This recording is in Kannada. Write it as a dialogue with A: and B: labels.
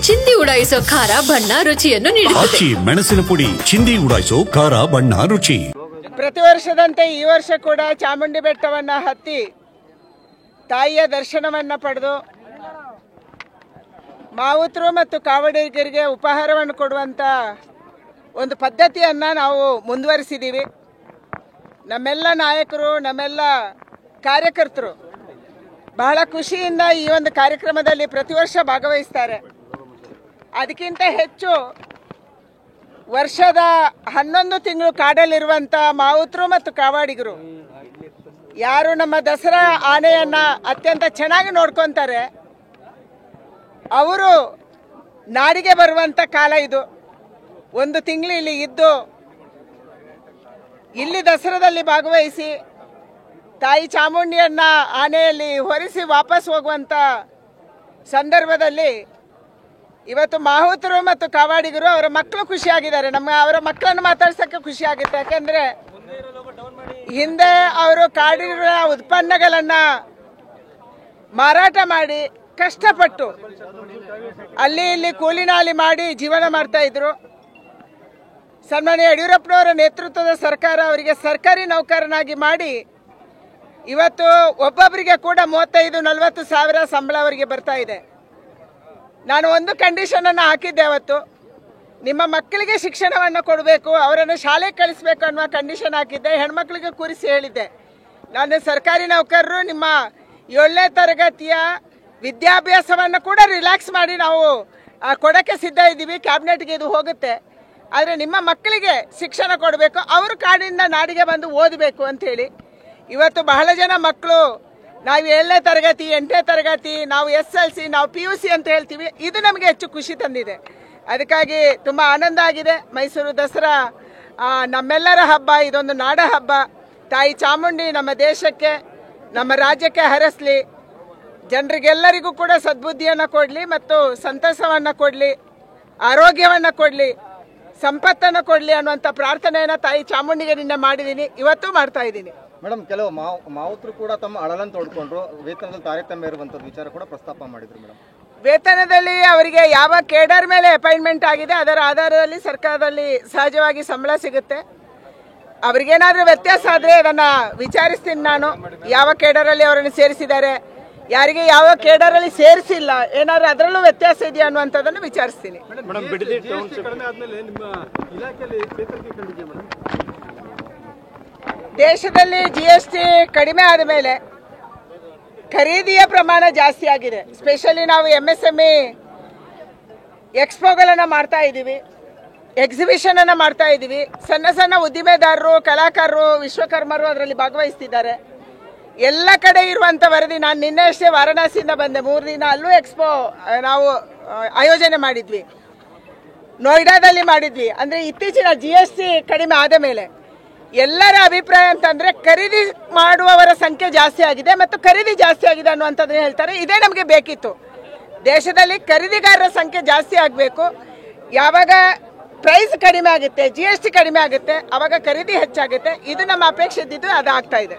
A: ಚಿಂದಿ ಉಡಾಯಿಸೋ ಖಾರ ಬಣ್ಣ ರುಚಿಯನ್ನು ನೀಡುತ್ತದೆ.
B: ಮೆಣಸಿನ ಪುಡಿ ಚಿಂದಿ ಉಡಾಯಿಸೋ ಖಾರ ಬಣ್ಣ ರುಚಿ.
C: ಪ್ರತಿ ವರ್ಷದಂತೆ ಈ ವರ್ಷ ಕೂಡ ಚಾಮುಂಡಿ ಬೆಟ್ಟವನ್ನು ಹತ್ತಿ ತಾಯಿಯ ದರ್ಶನವನ್ನು ಪಡೆದು ಮಾವುತರು ಮತ್ತು ಕಾವಡಿಗರಿಗೆ ಉಪಹಾರವನ್ನು ಕೊಡುವಂಥ ಒಂದು ಪದ್ಧತಿಯನ್ನು ನಾವು ಮುಂದುವರಿಸಿದ್ದೀವಿ. ನಮ್ಮೆಲ್ಲ ನಾಯಕರು, ನಮ್ಮೆಲ್ಲ ಕಾರ್ಯಕರ್ತರು ಬಹಳ ಖುಷಿಯಿಂದ ಈ ಒಂದು ಕಾರ್ಯಕ್ರಮದಲ್ಲಿ ಪ್ರತಿ ವರ್ಷ ಭಾಗವಹಿಸ್ತಾರೆ. ಅದಕ್ಕಿಂತ ಹೆಚ್ಚು ವರ್ಷದ 11 ತಿಂಗಳು ಕಾಡಲ್ಲಿರುವಂಥ ಮಾವುತರು ಮತ್ತು ಕಾವಾಡಿಗರು ಯಾರು ನಮ್ಮ ದಸರಾ ಆನೆಯನ್ನು ಅತ್ಯಂತ ಚೆನ್ನಾಗಿ ನೋಡ್ಕೊತಾರೆ, ಅವರು ನಾಡಿಗೆ ಬರುವಂಥ ಕಾಲ ಇದು. 1 ತಿಂಗಳು ಇಲ್ಲಿ ಇದ್ದು ಇಲ್ಲಿ ದಸರಾದಲ್ಲಿ ಭಾಗವಹಿಸಿ ತಾಯಿ ಚಾಮುಂಡಿಯನ್ನ ಆನೆಯಲ್ಲಿ ಹೊರಿಸಿ ವಾಪಸ್ ಹೋಗುವಂಥ ಸಂದರ್ಭದಲ್ಲಿ ಇವತ್ತು ಮಾಹುತರು ಮತ್ತು ಕಾವಾಡಿಗರು ಅವರ ಮಕ್ಕಳು ಖುಷಿಯಾಗಿದ್ದಾರೆ. ಅವರ ಮಕ್ಕಳನ್ನು ಮಾತಾಡ್ಸೋಕ್ಕೆ ಖುಷಿ ಆಗುತ್ತೆ. ಯಾಕೆಂದರೆ ಹಿಂದೆ ಅವರು ಕಾಡಿನ ಉತ್ಪನ್ನಗಳನ್ನು ಮಾರಾಟ ಮಾಡಿ ಕಷ್ಟಪಟ್ಟು ಅಲ್ಲಿ ಇಲ್ಲಿ ಕೂಲಿನಾಲಿ ಮಾಡಿ ಜೀವನ ಮಾಡ್ತಾ ಇದ್ರು. ಸನ್ಮಾನ್ಯ ಯಡಿಯೂರಪ್ಪನವರ ನೇತೃತ್ವದ ಸರ್ಕಾರ ಅವರಿಗೆ ಸರ್ಕಾರಿ ನೌಕರನಾಗಿ ಮಾಡಿ ಇವತ್ತು ಒಬ್ಬೊಬ್ಬರಿಗೆ ಕೂಡ 35-40 ಸಾವಿರ ಸಂಬಳ ಅವರಿಗೆ ಬರ್ತಾ ಇದೆ. ನಾನು ಒಂದು ಕಂಡೀಷನನ್ನು ಹಾಕಿದ್ದೆ ಅವತ್ತು, ನಿಮ್ಮ ಮಕ್ಕಳಿಗೆ ಶಿಕ್ಷಣವನ್ನು ಕೊಡಬೇಕು, ಅವರನ್ನು ಶಾಲೆಗೆ ಕಳಿಸ್ಬೇಕು ಅನ್ನುವ ಕಂಡೀಷನ್ ಹಾಕಿದ್ದೆ. ಹೆಣ್ಮಕ್ಳಿಗೆ ಕೂರಿಸಿ ಹೇಳಿದ್ದೆ, ನಾನು ಸರ್ಕಾರಿ ನೌಕರರು ನಿಮ್ಮ 7ನೇ ತರಗತಿಯ ವಿದ್ಯಾಭ್ಯಾಸವನ್ನು ಕೂಡ ರಿಲ್ಯಾಕ್ಸ್ ಮಾಡಿ ನಾವು ಕೊಡೋಕ್ಕೆ ಸಿದ್ಧ ಇದ್ದೀವಿ, ಕ್ಯಾಬಿನೆಟ್ಗೆ ಇದು ಹೋಗುತ್ತೆ, ಆದರೆ ನಿಮ್ಮ ಮಕ್ಕಳಿಗೆ ಶಿಕ್ಷಣ ಕೊಡಬೇಕು, ಅವರು ಕಾಡಿನಿಂದ ನಾಡಿಗೆ ಬಂದು ಓದಬೇಕು ಅಂಥೇಳಿ. ಇವತ್ತು ಬಹಳ ಜನ ಮಕ್ಕಳು ನಾವು 7ನೇ ತರಗತಿ, 8ನೇ ತರಗತಿ, ನಾವು SLC, ನಾವು PUC ಅಂತ ಹೇಳ್ತೀವಿ. ಇದು ನಮಗೆ ಹೆಚ್ಚು ಖುಷಿ ತಂದಿದೆ. ಅದಕ್ಕಾಗಿ ತುಂಬ ಆನಂದ ಆಗಿದೆ. ಮೈಸೂರು ದಸರಾ ನಮ್ಮೆಲ್ಲರ ಹಬ್ಬ, ಇದೊಂದು ನಾಡ ಹಬ್ಬ. ತಾಯಿ ಚಾಮುಂಡಿ ನಮ್ಮ ದೇಶಕ್ಕೆ, ನಮ್ಮ ರಾಜ್ಯಕ್ಕೆ ಹರಸಲಿ, ಜನರಿಗೆಲ್ಲರಿಗೂ ಕೂಡ ಸದ್ಬುದ್ಧಿಯನ್ನು ಕೊಡಲಿ ಮತ್ತು ಸಂತಸವನ್ನು ಕೊಡಲಿ, ಆರೋಗ್ಯವನ್ನು ಕೊಡಲಿ, ಸಂಪತ್ತನ್ನು ಕೊಡಲಿ ಅನ್ನುವಂಥ ಪ್ರಾರ್ಥನೆಯನ್ನು ತಾಯಿ ಚಾಮುಂಡಿಗೆ ನಿನ್ನೆ ಮಾಡಿದ್ದೀನಿ, ಇವತ್ತು ಮಾಡ್ತಾ ಇದ್ದೀನಿ.
D: ಮೇಡಮ್, ಕೆಲವು ಮಾವುತರು ಕೂಡ ತಮ್ಮ ಅಳಲನ್ನು ತೋಡ್ಕೊಂಡ್ರು, ವೇತನದಲ್ಲಿ ತಾರತಮ್ಯ ಇರುವಂಥದ್ದು ವಿಚಾರ ಕೂಡ ಪ್ರಸ್ತಾಪ ಮಾಡಿದ್ರು. ಮೇಡಮ್,
C: ವೇತನದಲ್ಲಿ ಅವರಿಗೆ ಯಾವ ಕೇಡರ್ ಮೇಲೆ ಅಪಾಯಿಂಟ್ಮೆಂಟ್ ಆಗಿದೆ ಅದರ ಆಧಾರದಲ್ಲಿ ಸರ್ಕಾರದಲ್ಲಿ ಸಹಜವಾಗಿ ಸಂಬಳ ಸಿಗುತ್ತೆ. ಅವರಿಗೇನಾದರೂ ವ್ಯತ್ಯಾಸ ಆದರೆ ಅದನ್ನು ವಿಚಾರಿಸ್ತೀನಿ ನಾನು, ಯಾವ ಕೇಡರಲ್ಲಿ ಅವರನ್ನು ಸೇರಿಸಿದ್ದಾರೆ, ಯಾರಿಗೆ ಯಾವ ಕೇಡರಲ್ಲಿ ಸೇರಿಸಿಲ್ಲ, ಏನಾದರೂ ಅದರಲ್ಲೂ ವ್ಯತ್ಯಾಸ ಇದೆಯಾ ಅನ್ನುವಂಥದ್ದನ್ನು ವಿಚಾರಿಸ್ತೀನಿ. ದೇಶದಲ್ಲಿ GST ಕಡಿಮೆ ಆದ ಮೇಲೆ ಖರೀದಿಯ ಪ್ರಮಾಣ ಜಾಸ್ತಿ ಆಗಿದೆ. ಸ್ಪೆಷಲಿ ನಾವು MSME ಎಕ್ಸ್ಪೋಗಳನ್ನು ಮಾಡ್ತಾ ಇದ್ದೀವಿ, ಎಕ್ಸಿಬಿಷನ್ ಅನ್ನು ಮಾಡ್ತಾ ಇದ್ದೀವಿ. ಸಣ್ಣ ಸಣ್ಣ ಉದ್ದಿಮೆದಾರರು, ಕಲಾಕಾರರು, ವಿಶ್ವಕರ್ಮರು ಅದರಲ್ಲಿ ಭಾಗವಹಿಸ್ತಿದ್ದಾರೆ. ಎಲ್ಲ ಕಡೆ ಇರುವಂಥ ವರದಿ, ನಾನು ನಿನ್ನೆ ಅಷ್ಟೇ ವಾರಣಾಸಿಯಿಂದ ಬಂದೆ, 3 ದಿನ ಅಲ್ಲೂ ಎಕ್ಸ್ಪೋ ನಾವು ಆಯೋಜನೆ ಮಾಡಿದ್ವಿ, ನೋಯ್ಡಾದಲ್ಲಿ ಮಾಡಿದ್ವಿ. ಅಂದರೆ ಇತ್ತೀಚಿನ GST ಕಡಿಮೆ ಆದ ಮೇಲೆ ಎಲ್ಲರ ಅಭಿಪ್ರಾಯ ಅಂತಂದರೆ ಖರೀದಿ ಮಾಡುವವರ ಸಂಖ್ಯೆ ಜಾಸ್ತಿ ಆಗಿದೆ ಮತ್ತು ಖರೀದಿ ಜಾಸ್ತಿ ಆಗಿದೆ ಅನ್ನುವಂಥದ್ದನ್ನು ಹೇಳ್ತಾರೆ. ಇದೇ ನಮಗೆ ಬೇಕಿತ್ತು. ದೇಶದಲ್ಲಿ ಖರೀದಿಗಾರರ ಸಂಖ್ಯೆ ಜಾಸ್ತಿ ಆಗಬೇಕು. ಯಾವಾಗ ಪ್ರೈಸ್ ಕಡಿಮೆ ಆಗುತ್ತೆ, GST ಕಡಿಮೆ ಆಗುತ್ತೆ, ಆವಾಗ ಖರೀದಿ ಹೆಚ್ಚಾಗುತ್ತೆ. ಇದು ನಮ್ಮ ಅಪೇಕ್ಷೆ ಇದ್ದಿದ್ದು, ಅದು ಆಗ್ತಾ ಇದೆ.